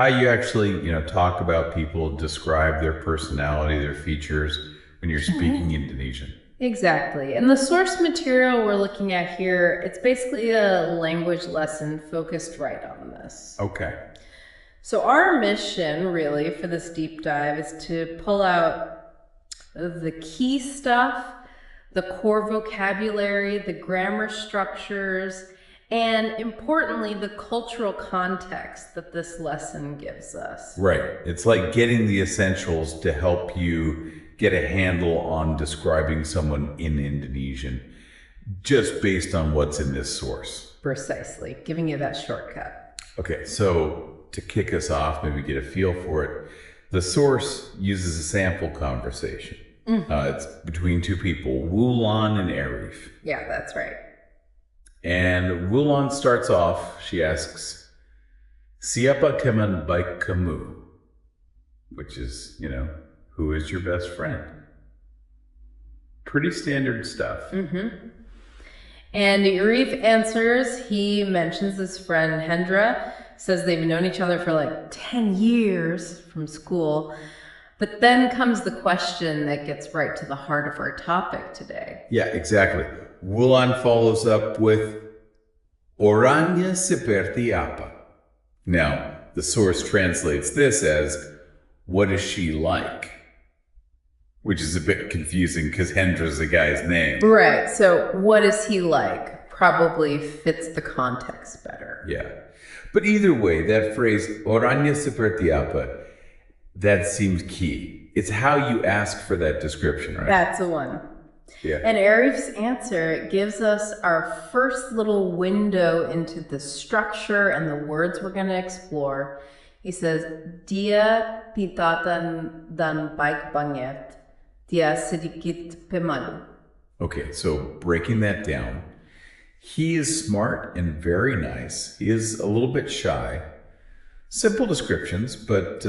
how you actually, talk about people, describe their personality, their features when you're speaking Indonesian. Exactly. And the source material we're looking at here, it's basically a language lesson focused right on this. Okay. So our mission really for this deep dive is to pull out the key stuff, the core vocabulary, the grammar structures, and importantly, the cultural context that this lesson gives us. Right. It's like getting the essentials to help you get a handle on describing someone in Indonesian just based on what's in this source. Precisely. Giving you that shortcut. Okay, so to kick us off, maybe get a feel for it, the source uses a sample conversation. It's between two people, Wulan and Arif. Yeah, that's right. And Wulan starts off, she asks, Siapa teman baik kamu? Which is, who is your best friend? Pretty standard stuff. And Arif answers, he mentions his friend Hendra, says they've known each other for like 10 years from school. But then comes the question that gets right to the heart of our topic today. Yeah, exactly. Wulan follows up with Orangnya seperti apa? Now, the source translates this as, what is she like? Which is a bit confusing because Hendra's the guy's name. Right, so what is he like? Probably fits the context better. Yeah. But either way, that phrase, Orangnya seperti apa, that seems key. It's how you ask for that description, right? That's the one. Yeah. And Arif's answer gives us our first little window into the structure and the words we're going to explore. He says, Dia pintar dan baik banget, dia sedikit pemalu. Okay, so breaking that down, he is smart and very nice. He is a little bit shy. Simple descriptions, but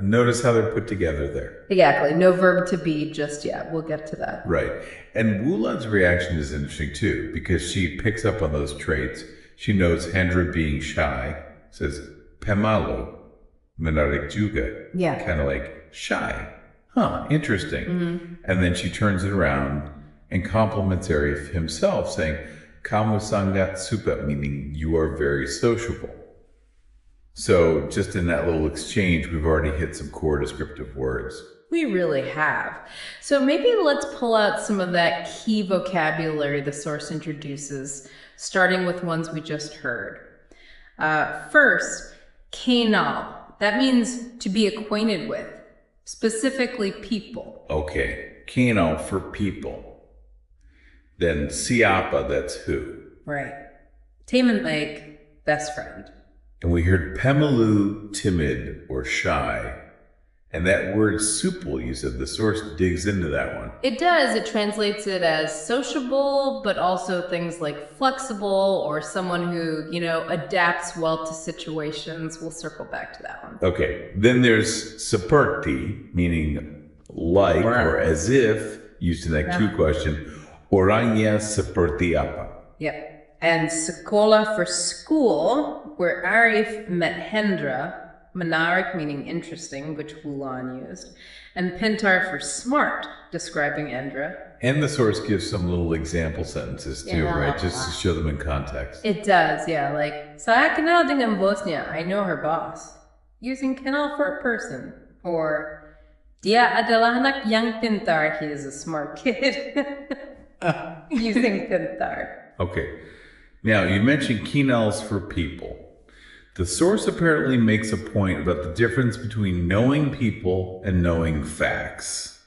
notice how they're put together there. Exactly. No verb to be just yet. We'll get to that. Right. And Wulan's reaction is interesting too, because she picks up on those traits. She knows Hendra being shy, says, Pemalu, menarik juga. Yeah. Kind of like shy. Huh, interesting. And then she turns it around and compliments Arif himself, saying, Kamu sangat suka, meaning you are very sociable. So just in that little exchange, we've already hit some core descriptive words. We really have. So maybe let's pull out some of that key vocabulary the source introduces, starting with ones we just heard. First, kenal. That means to be acquainted with, specifically people. Okay, kenal for people. Then siapa, that's who. Right. Teman baik, best friend. And we heard pemalu, timid or shy. And that word supel, you said, the source digs into that one. It does. It translates it as sociable, but also things like flexible or someone who, adapts well to situations. We'll circle back to that one. Okay. Then there's seperti, meaning like or as if, used in that cue question. Orangnya seperti apa? Yep. And sekolah for school, where Arif met Hendra, menarik meaning interesting, which Wulan used, and pintar for smart, describing Hendra. And the source gives some little example sentences too, right? Just to show them in context. It does, yeah. Like, saya kenal dengan bosnya, I know her boss. Using kenal for a person. Or, dia adalah anak yang pintar, he is a smart kid. Using pintar. Okay. Now, you mentioned kenals for people. The source apparently makes a point about the difference between knowing people and knowing facts.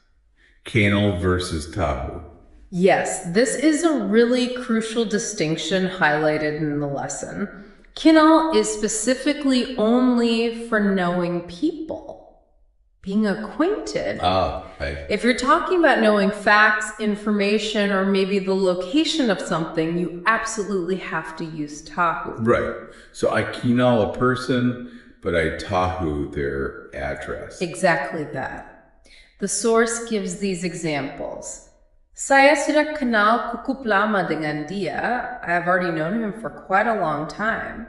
Kenal versus tahu. Yes, this is a really crucial distinction highlighted in the lesson. Kenal is specifically only for knowing people. Being acquainted. Right. If you're talking about knowing facts, information, or maybe the location of something, you absolutely have to use tahu. Right. So I kenal a person, but I tahu their address. Exactly that. The source gives these examples. Saya sudah kenal cukup lama dengan dia. I have already known him for quite a long time.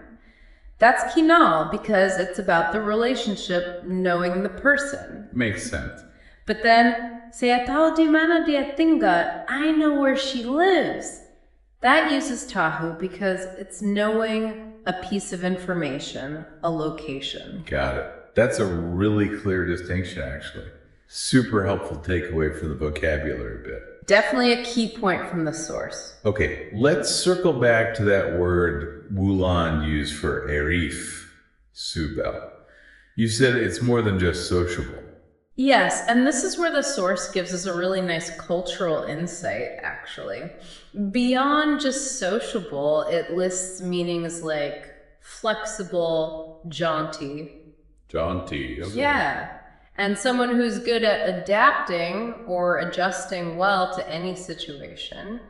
That's kinal because it's about the relationship, knowing the person. Makes sense. But then, saya tahu di mana dia tinggal, I know where she lives. That uses tahu because it's knowing a piece of information, a location. Got it. That's a really clear distinction, actually. Super helpful takeaway for the vocabulary bit. Definitely a key point from the source. Okay, let's circle back to that word Wulan used for Arif, Subel. You said it's more than just sociable. Yes, and this is where the source gives us a really nice cultural insight, actually. Beyond just sociable, it lists meanings like flexible, jaunty. Jaunty. Okay. Yeah, and someone who's good at adapting or adjusting well to any situation.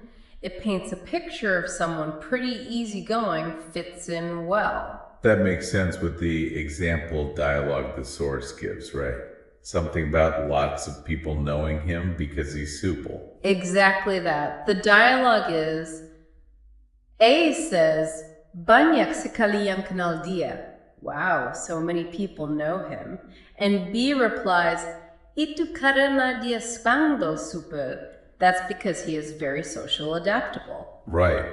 It paints a picture of someone pretty easygoing, fits in well. That makes sense with the example dialogue the source gives, right? Something about lots of people knowing him because he's supple. Exactly that. The dialogue is, A says, banyak sekali yang kenal dia. Wow, so many people know him. And B replies, itu karena dia spangdo supel. That's because he is very social adaptable. Right.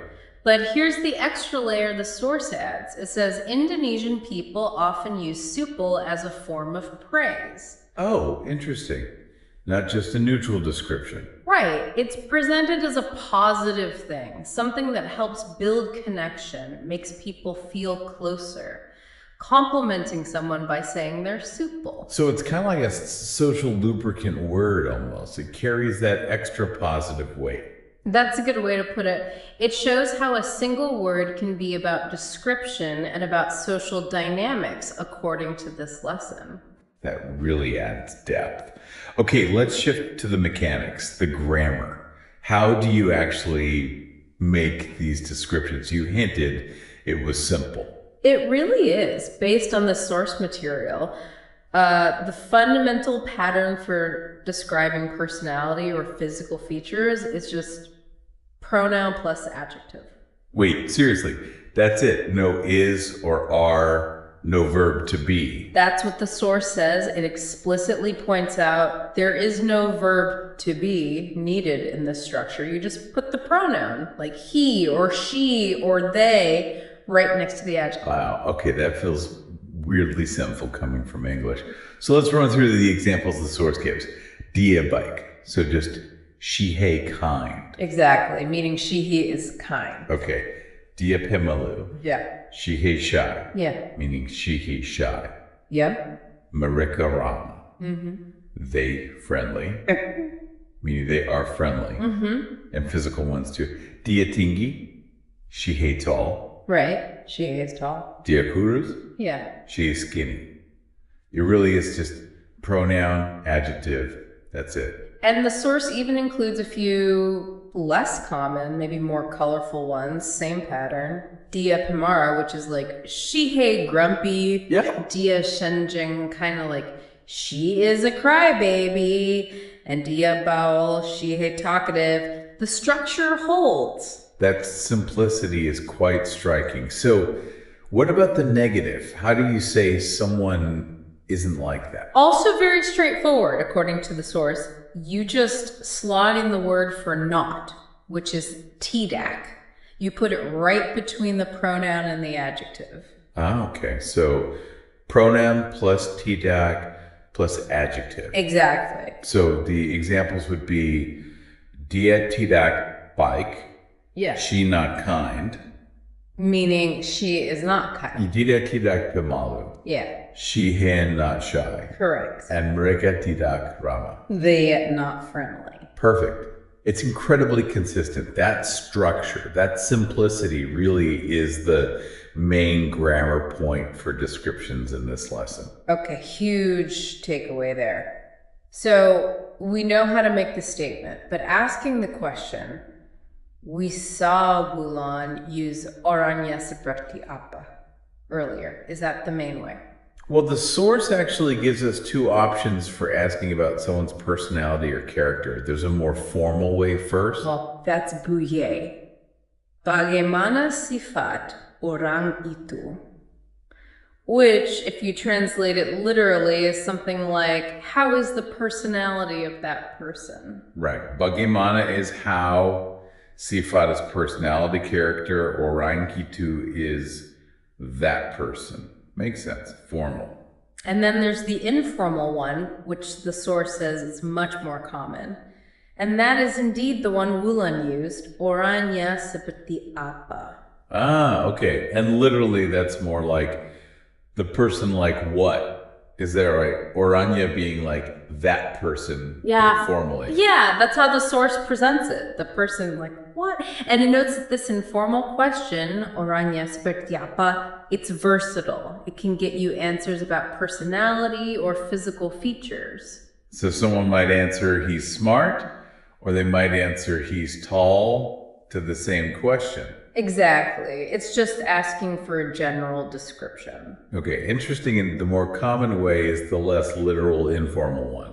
But here's the extra layer the source adds. It says Indonesian people often use supel as a form of praise. Oh, interesting. Not just a neutral description. Right. It's presented as a positive thing, something that helps build connection, makes people feel closer. Complimenting someone by saying they're supple. So it's kind of like a social lubricant word almost. It carries that extra positive weight. That's a good way to put it. It shows how a single word can be about description and about social dynamics according to this lesson. That really adds depth. Okay, let's shift to the mechanics, the grammar. How do you actually make these descriptions? You hinted it was simple. It really is, based on the source material. The fundamental pattern for describing personality or physical features is just pronoun plus adjective. Wait, seriously, that's it? No is or are, no verb to be? That's what the source says. It explicitly points out there is no verb to be needed in this structure. You just put the pronoun, like he or she or they, right next to the adjective. Wow, okay, that feels weirdly sinful coming from English. So let's run through the examples the source gives. Dia baik, so just she, hey, kind. Exactly, meaning she, he is kind. Okay, dia pemalu. Yeah. She, hey, shy. Yeah. Meaning she, he, shy. Yeah. Mereka ramah. They friendly. Meaning they are friendly. And physical ones too. Dia tinggi. She, hey, tall. Right. She is tall. Dia kurus. Yeah. She is skinny. It really is just pronoun, adjective. That's it. And the source even includes a few less common, maybe more colorful ones. Same pattern. Dia pemara, which is like she, hey, grumpy. Yeah. Dia shenjing, kind of like she is a crybaby. And dia baul, she, hey, talkative. The structure holds. That simplicity is quite striking. So what about the negative? How do you say someone isn't like that? Also very straightforward, according to the source. You just slot in the word for not, which is tidak. You put it right between the pronoun and the adjective. Ah, okay. So pronoun plus tidak plus adjective. Exactly. So the examples would be dia tidak baik. Yeah. She not kind. Meaning she is not kind. Dia tidak pemalu. Yeah. She hen not shy. Correct. And mereka tidak ramah. They not friendly. Perfect. It's incredibly consistent. That structure, that simplicity really is the main grammar point for descriptions in this lesson. Okay, huge takeaway there. So we know how to make the statement, but asking the question, we saw Bulan use orangnya seperti apa earlier. Is that the main way? Well, the source actually gives us two options for asking about someone's personality or character. There's a more formal way first. Well, that's buye. Bagaimana sifat orang itu? which, if you translate it literally, is something like, how is the personality of that person? Right. Bagaimana is how, sifat is personality, character, orang gitu is that person. Makes sense. Formal. And then there's the informal one, which the source says is much more common. And that is indeed the one Wulan used, orangnya seperti apa. Ah, okay. And literally that's more like the person like what? Is that right? Orangnya being like that person informally. Yeah, that's how the source presents it. The person like, what? And it notes that this informal question, orangnya seperti apa, it's versatile. It can get you answers about personality or physical features. So someone might answer he's smart, or they might answer he's tall to the same question. Exactly. It's just asking for a general description. Okay, interesting. And the more common way is the less literal, informal one.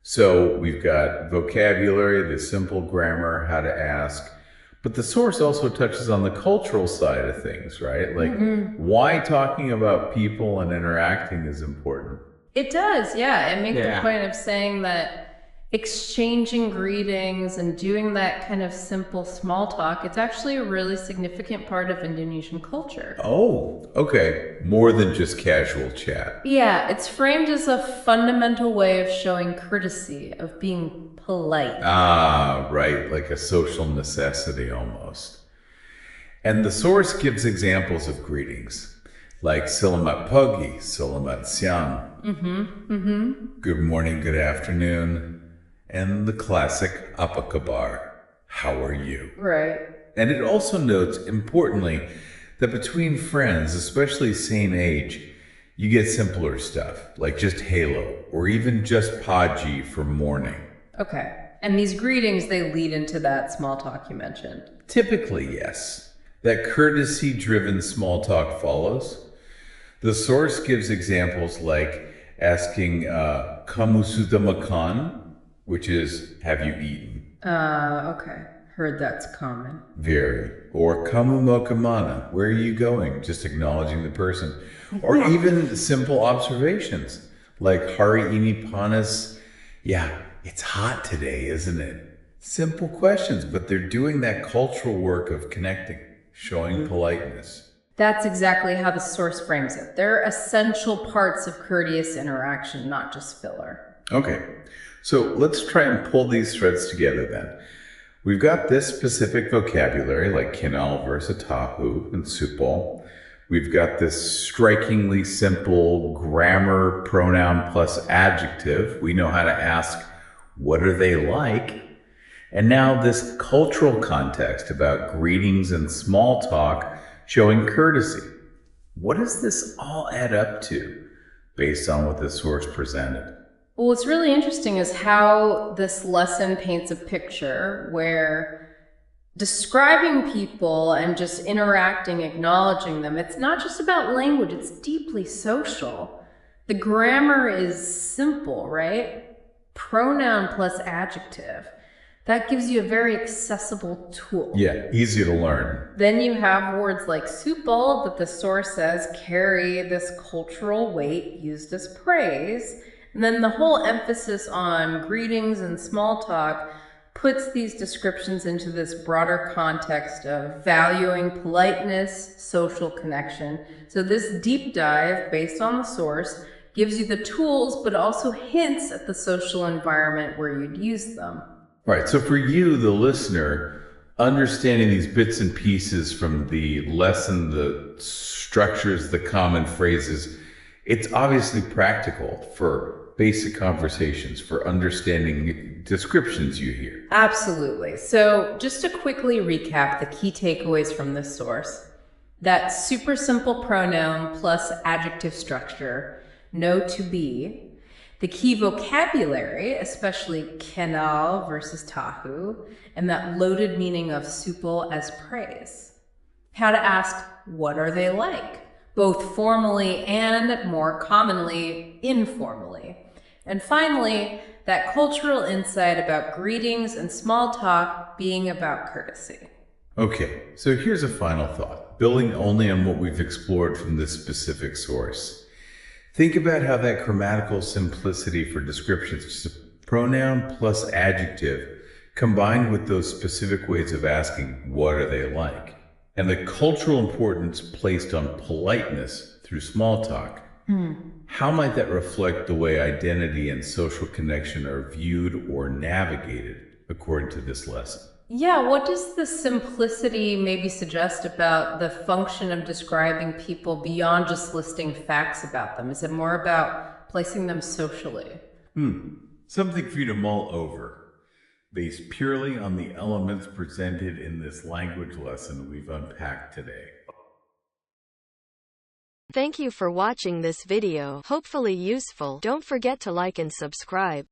So we've got vocabulary, the simple grammar, how to ask. But the source also touches on the cultural side of things, right? Like why talking about people and interacting is important. It does, yeah. It makes the point of saying that exchanging greetings and doing that kind of simple small talk, it's actually a really significant part of Indonesian culture. Oh, okay. More than just casual chat. Yeah, it's framed as a fundamental way of showing courtesy, of being polite. Ah, right. Like a social necessity almost. And the source gives examples of greetings, like Selamat pagi, Selamat siang. Good morning, good afternoon. And the classic apa kabar, how are you? Right. And it also notes, importantly, that between friends, especially same age, you get simpler stuff, like just halo, or even just paji for morning. Okay. And these greetings, they lead into that small talk you mentioned. Typically, yes. That courtesy-driven small talk follows. The source gives examples like asking, kamu sudah makan? Which is, have you eaten? Okay. Heard that's common. Very. Or kamu mau kemana? Where are you going? Just acknowledging the person. Or even simple observations, like hari ini panas. Yeah, it's hot today, isn't it? Simple questions, but they're doing that cultural work of connecting, showing politeness. That's exactly how the source frames it. They're essential parts of courteous interaction, not just filler. Okay. So let's try and pull these threads together then. We've got this specific vocabulary like kinal versus tahu and supal. We've got this strikingly simple grammar pronoun plus adjective. We know how to ask, what are they like? And now this cultural context about greetings and small talk showing courtesy. What does this all add up to based on what the source presented? Well, what's really interesting is how this lesson paints a picture where describing people and just interacting, acknowledging them, it's not just about language, it's deeply social. The grammar is simple, right? Pronoun plus adjective. That gives you a very accessible tool. Yeah, easy to learn. Then you have words like supal that the source says carry this cultural weight used as praise. And then the whole emphasis on greetings and small talk puts these descriptions into this broader context of valuing politeness, social connection. So this deep dive, based on the source, gives you the tools, but also hints at the social environment where you'd use them. Right. So for you, the listener, understanding these bits and pieces from the lesson, the structures, the common phrases, it's obviously practical for basic conversations, for understanding descriptions you hear. Absolutely. So just to quickly recap the key takeaways from this source, that super simple pronoun plus adjective structure, no to be, the key vocabulary, especially kenal versus tahu, and that loaded meaning of supal as praise. How to ask, what are they like? Both formally and more commonly informally. And finally, that cultural insight about greetings and small talk being about courtesy. Okay, so here's a final thought, building only on what we've explored from this specific source. Think about how that grammatical simplicity for descriptions, just a pronoun plus adjective, combined with those specific ways of asking, what are they like? And the cultural importance placed on politeness through small talk. How might that reflect the way identity and social connection are viewed or navigated according to this lesson? Yeah, what does the simplicity maybe suggest about the function of describing people beyond just listing facts about them? Is it more about placing them socially? Something for you to mull over, based purely on the elements presented in this language lesson we've unpacked today. Thank you for watching this video. Hopefully useful. Don't forget to like and subscribe.